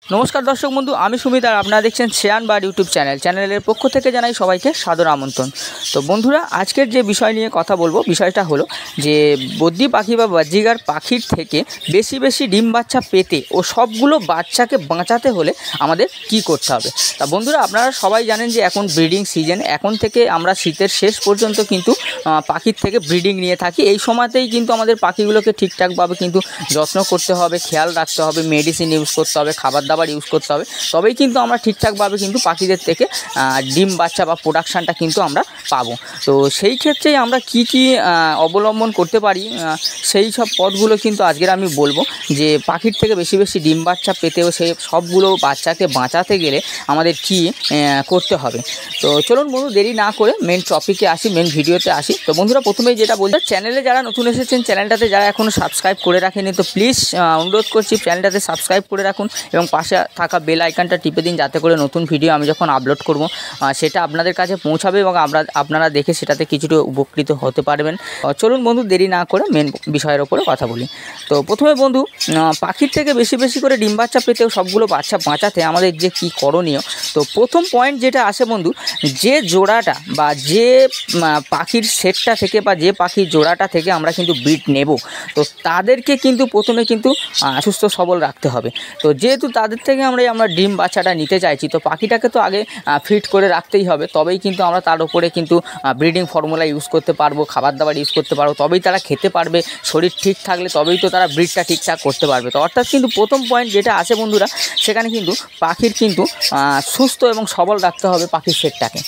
नमस्कार दर्शक बंधु आमी सुमित और आपनारा देखছেন শ্রেয়ান বার্ড यूट्यूब चैनल पक्ष থেকে জানাই সবাইকে সাদর আমন্ত্রণ। তো বন্ধুরা আজকের যে বিষয় নিয়ে কথা বলবো বিষয়টা হলো যে বদ্রি পাখি বা বাজিগার পাখির থেকে বেশি বেশি ডিম বাচ্চা পেতে ও সবগুলো বাচ্চাকে বাঁচাতে হলে আমাদের কি করতে হবে। তা বন্ধুরা আপনারা সবাই জানেন যে এখন ব্রিডিং সিজন, এখন থেকে আমরা শীতের শেষ পর্যন্ত কিন্তু পাখির থেকে ব্রিডিং নিয়ে থাকি। এই সময়তেই কিন্তু আমাদের পাখিগুলোকে ঠিকঠাকভাবে কিন্তু যত্ন করতে হবে, খেয়াল রাখতে হবে, মেডিসিন ইউজ করতে হবে, খাবার দাবার ইউজ করতে হবে, তবেই কিন্তু আমরা ঠিকঠাকভাবে কিন্তু পাখিদের থেকে ডিম বাচ্চা বা প্রোডাকশানটা কিন্তু আমরা পাবো। তো সেই ক্ষেত্রেই আমরা কি কি অবলম্বন করতে পারি সেই সব পথগুলো কিন্তু আজকের আমি বলবো যে পাখির থেকে বেশি বেশি ডিম বাচ্চা পেতেও সেই সবগুলো বাচ্চাকে বাঁচাতে গেলে আমাদের কি করতে হবে। তো চলুন বন্ধু দেরি না করে মেন টপিকে আসি, মেন ভিডিওতে আসি। তো বন্ধুরা প্রথমেই যেটা বলতে, চ্যানেলে যারা নতুন এসেছেন, চ্যানেলটাতে যারা এখনও সাবস্ক্রাইব করে রাখেনি তো প্লিজ অনুরোধ করছি চ্যানেলটাতে সাবস্ক্রাইব করে রাখুন এবং পাশে থাকা বেল আইকনটা টিপে দিন, যাতে করে নতুন ভিডিও আমি যখন আপলোড করব সেটা আপনাদের কাছে পৌঁছাবে এবং আপনারা দেখে সেটাতে কিছুটা উপকৃত হতে পারবেন। চলুন বন্ধু দেরি না করে মেন বিষয়ের ওপরে কথা বলি। তো প্রথমে বন্ধু পাখির থেকে বেশি বেশি করে ডিম বাচ্চা পেতেও সবগুলো বাচ্চা বাঁচাতে আমাদের যে কি করণীয়, তো প্রথম পয়েন্ট যেটা আসে বন্ধু, যে জোড়াটা বা যে পাখির সেটটা থেকে বা যে পাখির জোড়াটা থেকে আমরা কিন্তু ব্রিড নেব, তো তাদেরকে কিন্তু প্রথমে কিন্তু সুস্থ সবল রাখতে হবে। তো যেহেতু তাদের থেকে আমরা ডিম বাচ্চাটা নিতে চাইছি, তো পাখিটাকে তো আগে ফিট করে রাখতেই হবে, তবেই কিন্তু আমরা তার উপরে কিন্তু ব্রিডিং ফর্মুলা ইউজ করতে পারবো, খাবার দাবার ইউজ করতে পারবো, তবেই তারা খেতে পারবে। শরীর ঠিক থাকলে তবেই তো তারা ব্রিডটা ঠিকঠাক করতে পারবে। তো অর্থাৎ কিন্তু প্রথম পয়েন্ট যেটা আছে বন্ধুরা, সেখানে কিন্তু পাখির কিন্তু সুস্থ এবং সবল রাখতে হবে পাখির সেটটাকে,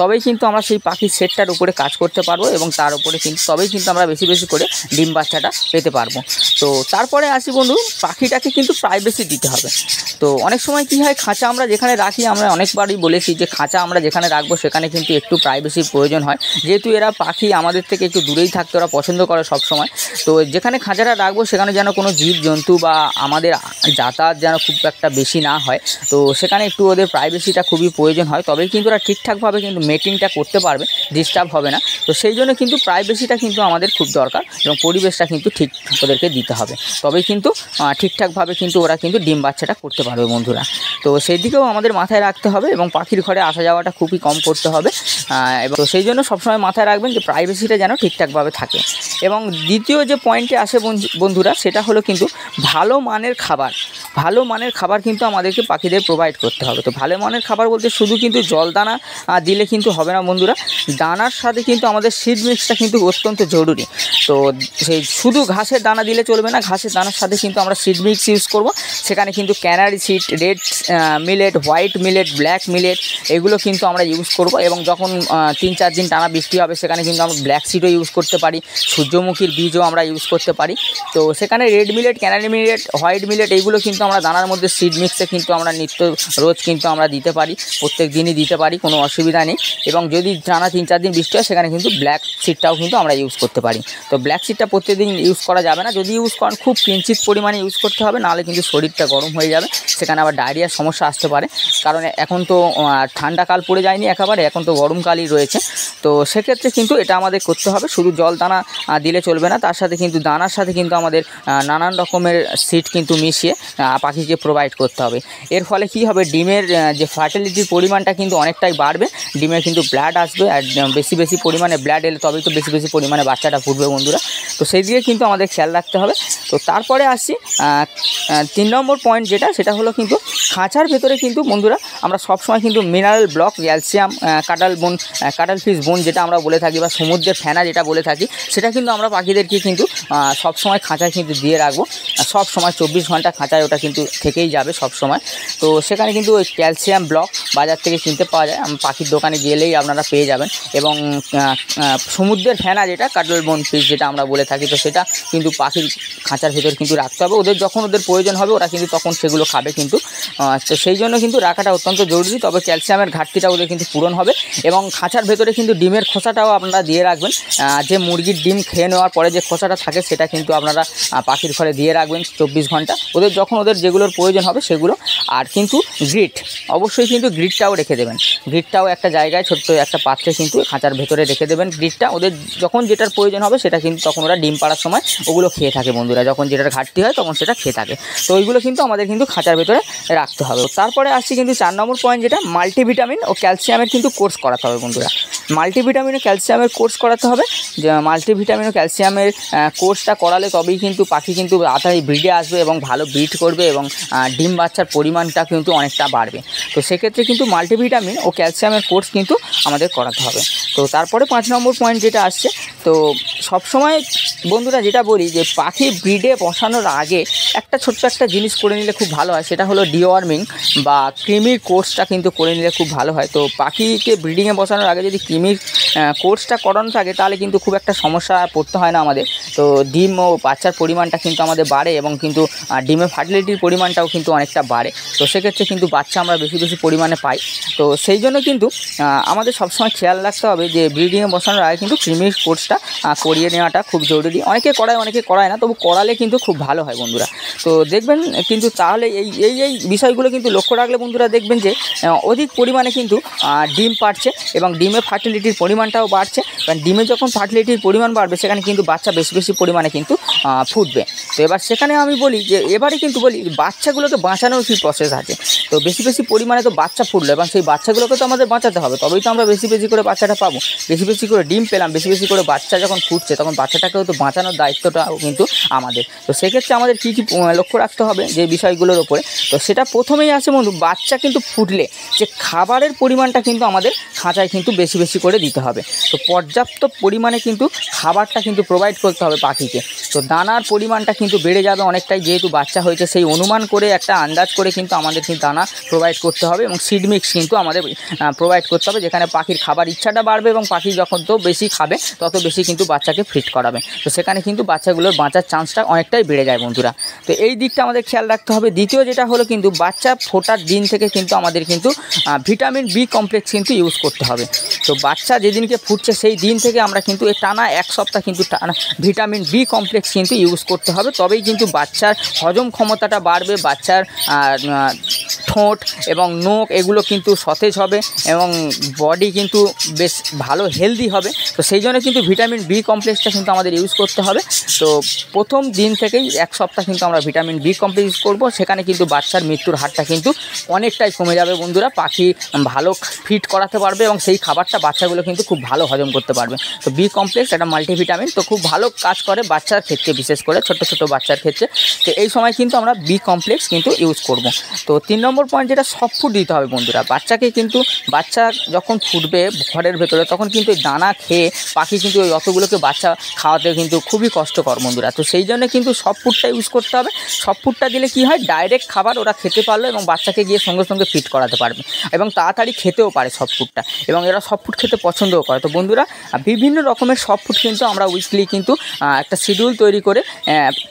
তবেই কিন্তু আমরা সেই পাখির সেটটার উপরে কাজ করতে পারবো এবং তার উপরে কিন্তু তবেই কিন্তু আমরা বেশি বেশি করে ডিম বাচ্চাটা পেতে পারবো। তো তারপরে আসি বন্ধু, পাখিটাকে কিন্তু প্রাইভেসি দিতে হবে। তো অনেক সময় কি হয়, খাঁচা আমরা যেখানে রাখি, আমরা অনেকবারই বলেছি যে খাঁচা আমরা যেখানে রাখবো সেখানে কিন্তু একটু প্রাইভেসির প্রয়োজন হয়, যেহেতু এরা পাখি আমাদের থেকে একটু দূরেই থাকতে ওরা পছন্দ করে সব সময়। তো যেখানে খাঁচাটা রাখবো সেখানে যেন কোনো জীবজন্তু বা আমাদের যাতায়াত যেন খুব একটা বেশি না হয়, তো সেখানে একটু ওদের প্রাইভেসিটা খুবই প্রয়োজন হয়, তবেই কিন্তু ওরা ঠিকঠাকভাবে কিন্তু মেটিংটা করতে পারবে, ডিস্টার্ব হবে না। তো সেই জন্য কিন্তু প্রাইভেসিটা কিন্তু আমাদের খুব দরকার এবং পরিবেশটা কিন্তু ঠিক ওদেরকে দিতে হবে, তবেই কিন্তু ঠিকঠাকভাবে কিন্তু ওরা কিন্তু ডিম বাচ্চাটা করতে পারবে বন্ধুরা। তো সেই দিকেও আমাদের মাথায় রাখতে হবে এবং পাখির ঘরে আসা যাওয়াটা খুবই কম করতে হবে। এবং তো সেই জন্য সবসময় মাথায় রাখবেন যে প্রাইভেসিটা যেন ঠিকঠাকভাবে থাকে। এবং দ্বিতীয় যে পয়েন্টে আসে বন্ধুরা, সেটা হলো কিন্তু ভালো মানের খাবার কিন্তু আমাদেরকে পাখিদের প্রোভাইড করতে হবে। তো ভালো মানের খাবার বলতে শুধু কিন্তু জল দানা দিলে কিন্তু হবে না বন্ধুরা, দানার সাথে কিন্তু আমাদের সিড মিক্সটা কিন্তু অত্যন্ত জরুরি। তো সেই শুধু ঘাসের দানা দিলে চলবে না, ঘাসের দানার সাথে কিন্তু আমরা সিড মিক্স ইউজ করব। সেখানে কিন্তু canary seed, red millet, white millet, black millet এগুলো কিন্তু আমরা ইউজ করব। এবং যখন 3-4 দিন টানা বৃষ্টি হবে সেখানে কিন্তু আমরা ব্ল্যাক সিডও ইউজ করতে পারি, সূর্যমুখীর বীজও আমরা ইউজ করতে পারি। তো সেখানে red millet, canary millet, white millet এইগুলো কিন্তু আমরা দানার মধ্যে সিড মিক্সে কিন্তু আমরা রোজ কিন্তু আমরা দিতে পারি, প্রত্যেক দিনই দিতে পারি, কোনো অসুবিধা নেই। এবং যদি টানা 3-4 দিন বৃষ্টি হয় সেখানে কিন্তু ব্ল্যাক সিডটাও কিন্তু আমরা ইউজ করতে পারি। তো ব্ল্যাক সিডটা প্রত্যেকদিন ইউজ করা যাবে না, যদি ইউজ করেন খুব কিঞ্চিত পরিমাণে ইউজ করতে হবে, নাহলে কিন্তু শরীরটা গরম হয়ে যাবে, সেখানে আবার ডায়রিয়ার সমস্যা আসতে পারে। কারণ এখন তো ঠান্ডাকাল পড়ে যায়নি একেবারে, এখন তো গরমকালই রয়েছে। তো সেক্ষেত্রে কিন্তু এটা আমাদের করতে হবে, শুধু জল দানা দিলে চলবে না, তার সাথে কিন্তু দানার সাথে কিন্তু আমাদের নানান রকমের সিড কিন্তু মিশিয়ে পাখিকে প্রোভাইড করতে হবে। এর ফলে কি হবে, ডিমের যে ফার্টিলিটির পরিমাণটা কিন্তু অনেকটাই বাড়বে, ডিমে কিন্তু ব্লাড আসবে, আর বেশি বেশি পরিমাণে ব্লাড এলে তবেই তো বেশি বেশি পরিমাণে বাচ্চাটা ফুটবে বন্ধুরা। তো সেই দিকে কিন্তু আমাদের খেয়াল রাখতে হবে। তো তারপরে আসছি 3 নম্বর পয়েন্ট যেটা, সেটা হলো কিন্তু খাঁচার ভেতরে কিন্তু বন্ধুরা আমরা সবসময় কিন্তু mineral block, calcium, cuttlefish bone যেটা আমরা বলে থাকি বা সমুদ্রের ফেনা যেটা বলে থাকি, সেটা কিন্তু আমরা পাখিদেরকে কিন্তু সবসময় খাঁচায় কিন্তু দিয়ে রাখবো। সব সময় 24 ঘন্টা খাঁচায় ওটা কিন্তু থেকেই যাবে সব সময়। তো সেখানে কিন্তু ওই ক্যালসিয়াম ব্লক বাজার থেকে কিনতে পাওয়া যায়, পাখির দোকানে গেলেই আপনারা পেয়ে যাবেন। এবং সমুদ্রের ফেনা যেটা কাটল বোন ফিশ যেটা আমরা বলে থাকি, তো সেটা কিন্তু পাখির খাঁচার ভেতর কিন্তু রাখতে হবে, ওদের যখন ওদের প্রয়োজন হবে ওরা কিন্তু তখন সেগুলো খাবে কিন্তু। তো সেই জন্য কিন্তু রাখাটা অত্যন্ত জরুরি, তবে ক্যালসিয়ামের ঘাটতিটা ওদের কিন্তু পূরণ হবে। এবং খাঁচার ভেতরে কিন্তু ডিমের খোসাটাও আপনারা দিয়ে রাখবেন, যে মুরগির ডিম খেয়ে নেওয়ার পরে যে খোসাটা থাকে সেটা কিন্তু আপনারা পাখির ঘরে দিয়ে রাখবেন 24 ঘন্টা, ওদের যখন ওদের যেগুলোর প্রয়োজন হবে সেগুলো। আর কিন্তু গ্রিট অবশ্যই কিন্তু গ্রিটটাও রেখে দেবেন, গ্রিটটাও একটা জায়গায় ছোট্ট একটা পাত্রে কিন্তু খাঁচার ভেতরে রেখে দেবেন গ্রিটটা, ওদের যখন যেটার প্রয়োজন হবে সেটা কিন্তু তখন ওরা ডিম পাড়ার সময় ওগুলো খেয়ে থাকে বন্ধুরা, যখন যেটার ঘাটতি হয় তখন সেটা খেয়ে থাকে। তো ওইগুলো কিন্তু আমাদের কিন্তু খাঁচার ভেতরে রাখতে হবে। তারপরে আসছি কিন্তু 4 নম্বর পয়েন্ট, যেটা মাল্টিভিটামিন ও ক্যালসিয়ামের কিন্তু কোর্স করাতে হবে বন্ধুরা। মাল্টিভিটামিন ও ক্যালসিয়ামের কোর্স করাতে হবে। যে মাল্টিভিটামিন ও ক্যালসিয়ামের কোর্সটা করালে তবেই কিন্তু পাখি কিন্তু তাড়াতাড়ি ব্রিডে আসবে এবং ভালো ব্রিড করবে এবং ডিম বাচ্চার পরিমাণটা কিন্তু অনেকটা বাড়বে। তো সেক্ষেত্রে কিন্তু মাল্টিভিটামিন ও ক্যালসিয়ামের কোর্স কিন্তু আমাদের করাতে হবে। তো তারপরে 5 নম্বর পয়েন্ট যেটা আসছে, তো সবসময় বন্ধুরা যেটা বলি যে পাখি ব্রিডে বসানোর আগে একটা ছোট্ট একটা জিনিস করে নিলে খুব ভালো হয়, সেটা হলো ডিওয়ার্মিং বা কৃমির কোর্সটা কিন্তু করে নিলে খুব ভালো হয়। তো পাখিকে ব্রিডিংয়ে বসানোর আগে যদি কৃমির কোর্সটা করানো থাকে তাহলে কিন্তু খুব একটা সমস্যা পড়তে হয় না আমাদের। তো ডিম ও বাচ্চার পরিমাণটা কিন্তু আমাদের বাড়ে এবং কিন্তু ডিমের ফার্টিলিটির পরিমাণটাও কিন্তু অনেকটা বাড়ে। তো সেক্ষেত্রে কিন্তু বাচ্চা আমরা বেশি বেশি পরিমাণে পাই। তো সেই জন্য কিন্তু আমাদের সবসময় খেয়াল রাখতে হবে যে ব্রিডিংয়ে বসানোর আগে কিন্তু কৃমির কোর্সটা করিয়ে নেওয়াটা খুব জরুরি। অনেকে করায় অনেকে করায় না, তবু করালে কিন্তু খুব ভালো হয় বন্ধুরা। তো দেখবেন কিন্তু তাহলে এই বিষয়গুলো কিন্তু লক্ষ্য রাখলে বন্ধুরা দেখবেন যে অধিক পরিমাণে কিন্তু ডিম পাড়ছে এবং ডিমের ফার্টিলিটির পরিমাণটাও বাড়ছে। কারণ ডিমে যখন ফার্টিলিটির পরিমাণ বাড়বে সেখানে কিন্তু বাচ্চা বেশি বেশি পরিমাণে কিন্তু ফুটবে। তো এবার সেখানে আমি বলি যে এবারে কিন্তু বলি বাচ্চাগুলোকে বাঁচানোর কী প্রসেস আছে। তো বেশি বেশি পরিমাণে তো বাচ্চা ফুটলো এবং সেই বাচ্চাগুলোকে তো আমাদের বাঁচাতে হবে, তবেই তো আমরা বেশি বেশি করে বাচ্চাটা পাবো। বেশি বেশি করে ডিম পেলাম, বেশি বেশি করে বাচ্চা যখন ফুটছে তখন বাচ্চাটাকেও তো বাঁচানোর দায়িত্বটাও কিন্তু আমাদের। তো সেক্ষেত্রে আমাদের কী কী লক্ষ্য রাখতে হবে যে বিষয়গুলোর ওপরে, তো সেটা প্রথমেই আসে বন্ধু, বাচ্চা কিন্তু ফুটলে যে খাবারের পরিমাণটা কিন্তু আমাদের খাঁচায় কিন্তু বেশি বেশি করে দিতে হবে। তো পর্যাপ্ত পরিমাণে কিন্তু খাবারটা কিন্তু প্রোভাইড করতে হবে পাখিকে। তো দানার পরিমাণটা কিন্তু বেড়ে যাবে অনেকটাই, যেহেতু বাচ্চা হয়েছে সেই অনুমান করে একটা আন্দাজ করে কিন্তু আমাদের কিন্তু দানা প্রোভাইড করতে হবে এবং সিড মিক্স কিন্তু আমাদের প্রোভাইড করতে হবে, যেখানে পাখির খাবার ইচ্ছাটা বাড়বে এবং পাখি যখন তো বেশি খাবে তত বেশি কিন্তু বাচ্চাকে ফিট করাবে। তো সেখানে কিন্তু বাচ্চাগুলোর বাঁচার চান্সটা অনেকটাই বেড়ে যায় বন্ধুরা। তো এই দিকটা আমাদের খেয়াল রাখতে হবে। দ্বিতীয় যেটা হলো কিন্তু বাচ্চা ফোটার দিন থেকে কিন্তু আমাদের কিন্তু ভিটামিন বি কমপ্লেক্স কিন্তু ইউজ করতে হবে। তো বাচ্চা যেদিনকে ফুটছে সেই দিন থেকে আমরা কিন্তু টানা 1 সপ্তাহ কিন্তু টানা ভিটামিন বি কমপ্লেক্স কিন্তু ইউজ করতে হবে, তবেই কিন্তু বাচ্চার হজম ক্ষমতাটা বাড়বে, বাচ্চার ঠোঁট এবং নোখ এগুলো কিন্তু সতেজ হবে এবং বডি কিন্তু বেশ ভালো হেলদি হবে। তো সেই জন্য কিন্তু ভিটামিন বি কমপ্লেক্সটা কিন্তু আমাদের ইউজ করতে হবে। তো প্রথম দিন থেকেই 1 সপ্তাহ কিন্তু আমরা ভিটামিন বি কমপ্লেক্স ইউজ করবো, সেখানে কিন্তু বাচ্চার মৃত্যুর হারটা কিন্তু অনেকটাই কমে যাবে বন্ধুরা। পাখি ভালো ফিট করাতে পারবে এবং সেই খাবারটা বাচ্চাগুলো কিন্তু খুব ভালো হজম করতে পারবে। তো বি কমপ্লেক্স একটা মাল্টিভিটামিন, তো খুব ভালো কাজ করে বাচ্চার ক্ষেত্রে, বিশেষ করে ছোটো ছোটো বাচ্চার ক্ষেত্রে। তো এই সময় কিন্তু আমরা বি কমপ্লেক্স কিন্তু ইউজ করব। তো 3 নম্বর পয়েন্ট, যেটা সফট ফুড দিতে হবে বন্ধুরা বাচ্চাকে। কিন্তু বাচ্চা যখন ফুটবে ঘরের ভেতরে তখন কিন্তু দানা খেয়ে পাখি কিন্তু ওই অতগুলোকে বাচ্চা খাওয়াতে কিন্তু খুবই কষ্টকর বন্ধুরা। তো সেই জন্য কিন্তু সফট ফুডটা ইউজ করতে হবে। সফট ফুডটা দিলে কী হয়, ডাইরেক্ট খাবার ওরা খেতে পারলো এবং বাচ্চাকে গিয়ে সঙ্গে সঙ্গে ফিট করাতে পারবে এবং তাড়াতাড়ি খেতেও পারে সফট ফুডটা, এবং এরা সফট ফুড খেতে পছন্দও করে। তো বন্ধুরা বিভিন্ন রকমের সফট ফুড কিন্তু আমরা উইকলি কিন্তু একটা শিডিউল তৈরি করে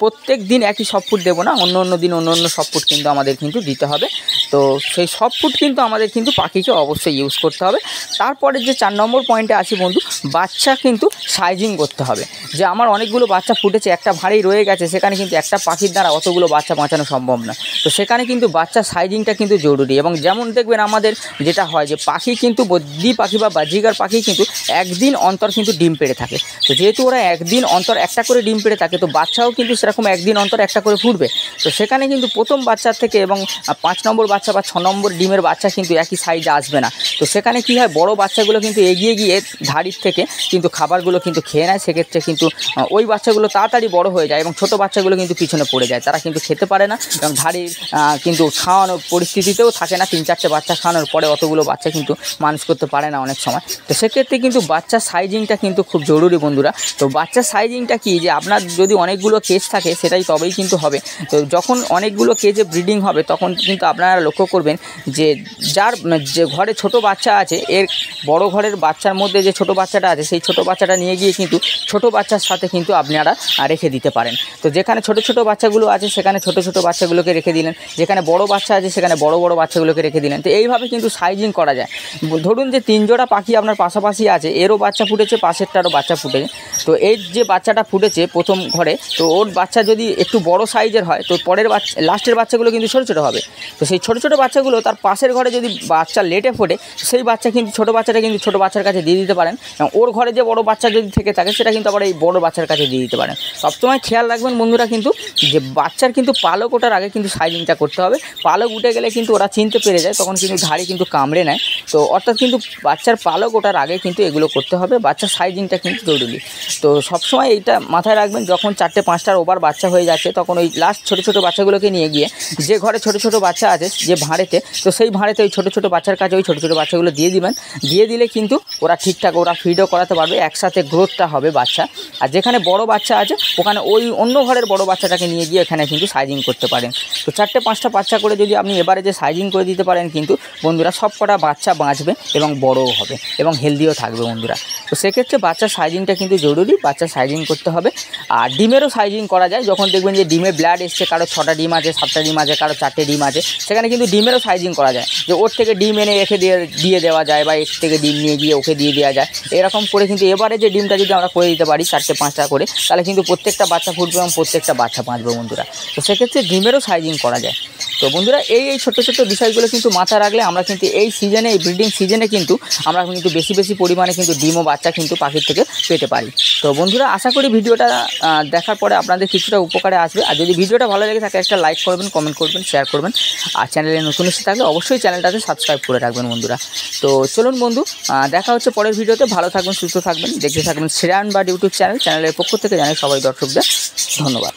প্রত্যেক দিন একই সফট ফুড দেবো না, অন্য অন্য দিন অন্য অন্য সফট ফুড কিন্তু আমাদের কিন্তু দিতে হবে। তো সেই সফট ফুড কিন্তু আমাদের কিন্তু পাখিকে অবশ্যই ইউজ করতে হবে। তারপরে যে 4 নম্বর পয়েন্টে আসি বন্ধু, বাচ্চা কিন্তু সাইজিং করতে হবে। যে আমার অনেকগুলো বাচ্চা ফুটেছে, একটা ভাঁড়ি রয়ে গেছে, সেখানে কিন্তু একটা পাখির দ্বারা অতগুলো বাচ্চা বাঁচানো সম্ভব না। তো সেখানে কিন্তু বাচ্চা সাইজিংটা কিন্তু জরুরি। এবং যেমন দেখবেন আমাদের যেটা হয় যে পাখি কিন্তু বদ্রি পাখি বা বাজিগার পাখি কিন্তু একদিন অন্তর কিন্তু ডিম পেড়ে থাকে। তো যেহেতু ওরা একদিন অন্তর একটা করে ডিম পেড়ে থাকে, তো বাচ্চাও কিন্তু সেরকম একদিন অন্তর একটা করে ফুটবে। তো সেখানে কিন্তু প্রথম বাচ্চার থেকে এবং 5 নম্বর বাচ্চা বা 6 নম্বর ডিমের বাচ্চা কিন্তু একই সাইজে আসবে না। তো সেখানে কী হয়, বড় বাচ্চাগুলো কিন্তু এগিয়ে গিয়ে ধাড়ির থেকে কিন্তু খাবারগুলো কিন্তু খেয়ে নেয়। সেক্ষেত্রে কিন্তু ওই বাচ্চাগুলো তাড়াতাড়ি বড় হয়ে যায় এবং ছোটো বাচ্চাগুলো কিন্তু পিছনে পড়ে যায়, তারা কিন্তু খেতে পারে না এবং ধাড়ির কিন্তু খাওয়ানোর পরিস্থিতিতেও থাকে না। 3-4টে বাচ্চা খাওয়ানোর পরে অতগুলো বাচ্চা কিন্তু মানুষ করতে পারে না অনেক সময়। তো সেক্ষেত্রে কিন্তু বাচ্চার সাইজিংটা কিন্তু খুব জরুরি বন্ধুরা। তো বাচ্চার সাইজিংটা কি, যে আপনার যদি অনেকগুলো কেজ থাকে সেটাই তবেই কিন্তু হবে। তো যখন অনেকগুলো কেজে ব্রিডিং হবে তখন কিন্তু আপনারা লক্ষ্য করবেন যে যে ঘরে ছোট বাচ্চা আছে, এর বড় ঘরের বাচ্চার মধ্যে যে ছোট বাচ্চাটা আছে সেই ছোট বাচ্চাটা নিয়ে গিয়ে কিন্তু ছোট বাচ্চার সাথে কিন্তু আপনারা রেখে দিতে পারেন। তো যেখানে ছোট ছোট বাচ্চাগুলো আছে সেখানে ছোট ছোট বাচ্চাগুলোকে রেখে দিলেন, যেখানে বড় বাচ্চা আছে সেখানে বড় বড় বাচ্চাগুলোকে রেখে দিলেন। তো এইভাবে কিন্তু সাইজিং করা যায়। ধরুন যে 3 জোড়া পাখি আপনার পাশাপাশি আছে, এরও বাচ্চা ফুটেছে, পাশেরটারও বাচ্চা ফুটেছে। তো এই যে বাচ্চাটা ফুটেছে প্রথম ঘরে, তো ওর বাচ্চা যদি একটু বড় সাইজের হয় তো পরের লাস্টের বাচ্চাগুলো কিন্তু ছোটো ছোটো হবে। তো সেই ছোটো ছোটো ছোটো বাচ্চাগুলো তার পাশের ঘরে যদি বাচ্চা লেটে ফোটে সেই বাচ্চা কিন্তু ছোটো বাচ্চাটা কিন্তু ছোটো বাচ্চার কাছে দিয়ে দিতে পারেন, এবং ওর ঘরে যে বড় বাচ্চা যদি থেকে থাকে সেটা কিন্তু আবার এই বড় বাচ্চার কাছে দিয়ে দিতে পারেন। সবসময় খেয়াল রাখবেন বন্ধুরা কিন্তু যে বাচ্চার কিন্তু পালক ওঠার আগে কিন্তু সাইজিংটা করতে হবে। পালক উঠে গেলে কিন্তু ওরা চিনতে পেরে যায়, তখন কিন্তু ধাড়ি কিন্তু কামড়ে নেয়। তো অর্থাৎ কিন্তু বাচ্চার পালক ওঠার আগে কিন্তু এগুলো করতে হবে, বাচ্চার সাইজিংটা কিন্তু জরুরি। তো সবসময় এইটা মাথায় রাখবেন, যখন 4-5টার ওভার বাচ্চা হয়ে যাচ্ছে তখন ওই লাস্ট ছোটো ছোটো বাচ্চাগুলোকে নিয়ে গিয়ে যে ঘরে ছোটো ছোটো বাচ্চা আছে যে ভাঁড়েতে, তো সেই ভাঁড়েতে ওই ছোটো ছোটো বাচ্চার কাছে ওই ছোটো ছোটো বাচ্চাগুলো দিয়ে দিবেন। দিয়ে দিলে কিন্তু ওরা ঠিকঠাক ওরা ফিডও করাতে পারবে, একসাথে গ্রোথটা হবে বাচ্চা। আর যেখানে বড় বাচ্চা আছে ওখানে ওই অন্য ঘরের বড় বাচ্চাটাকে নিয়ে গিয়ে এখানে কিন্তু সাইজিং করতে পারেন। তো 4-5টা বাচ্চা করে যদি আপনি এবারে যে সাইজিং করে দিতে পারেন কিন্তু বন্ধুরা সব কটা বাচ্চা বাঁচবে এবং বড়ও হবে এবং হেলদিও থাকবে বন্ধুরা। তো সেক্ষেত্রে বাচ্চার সাইজিংটা কিন্তু জরুরি, বাচ্চার সাইজিং করতে হবে। আর ডিমেরও সাইজিং করা যায়, যখন দেখবেন যে ডিমে ব্লাড এসছে, কারো 6টা ডিম আছে, 7টা ডিম আছে, কারো 4টে ডিম আছে, সেখানে কিন্তু ডিমেরও সাইজিং করা যায়, যে ওর থেকে ডিম এনে রেখে দিয়ে দেওয়া যায় বা এর থেকে ডিম নিয়ে গিয়ে ওকে দিয়ে দেওয়া যায়। এরকম করে কিন্তু এবারে যে ডিমটা যদি আমরা করে দিতে পারি 4-5টা করে, তাহলে কিন্তু প্রত্যেকটা বাচ্চা ফুটবে এবং প্রত্যেকটা বাচ্চা বাঁচবে বন্ধুরা। তো সেক্ষেত্রে ডিমেরও সাইজিং করা যায়। তো বন্ধুরা এই ছোটো ছোটো বিষয়গুলো কিন্তু মাথায় রাখলে আমরা কিন্তু এই সিজনে, এই ব্রিডিং সিজনে কিন্তু আমরা কিন্তু বেশি বেশি পরিমাণে কিন্তু ডিম ও বাচ্চা কিন্তু পাখির থেকে পেতে পারি। তো বন্ধুরা আশা করি ভিডিওটা দেখার পরে আপনাদের কিছুটা উপকারে আসবে। আর যদি ভিডিওটা ভালো লেগে থাকে একটা লাইক করবেন, কমেন্ট করবেন, শেয়ার করবেন। আর চ্যানেলে নতুন এসে থাকলে অবশ্যই চ্যানেলটাতে সাবস্ক্রাইব করে রাখবেন বন্ধুরা। তো চলুন বন্ধু, দেখা হচ্ছে পরের ভিডিওতে। ভালো থাকবেন, সুস্থ থাকবেন, দেখতে থাকবেন শ্রেয়ান বার্ড ইউটিউব চ্যানেলের পক্ষ থেকে জানাই সবাই দর্শকদের ধন্যবাদ।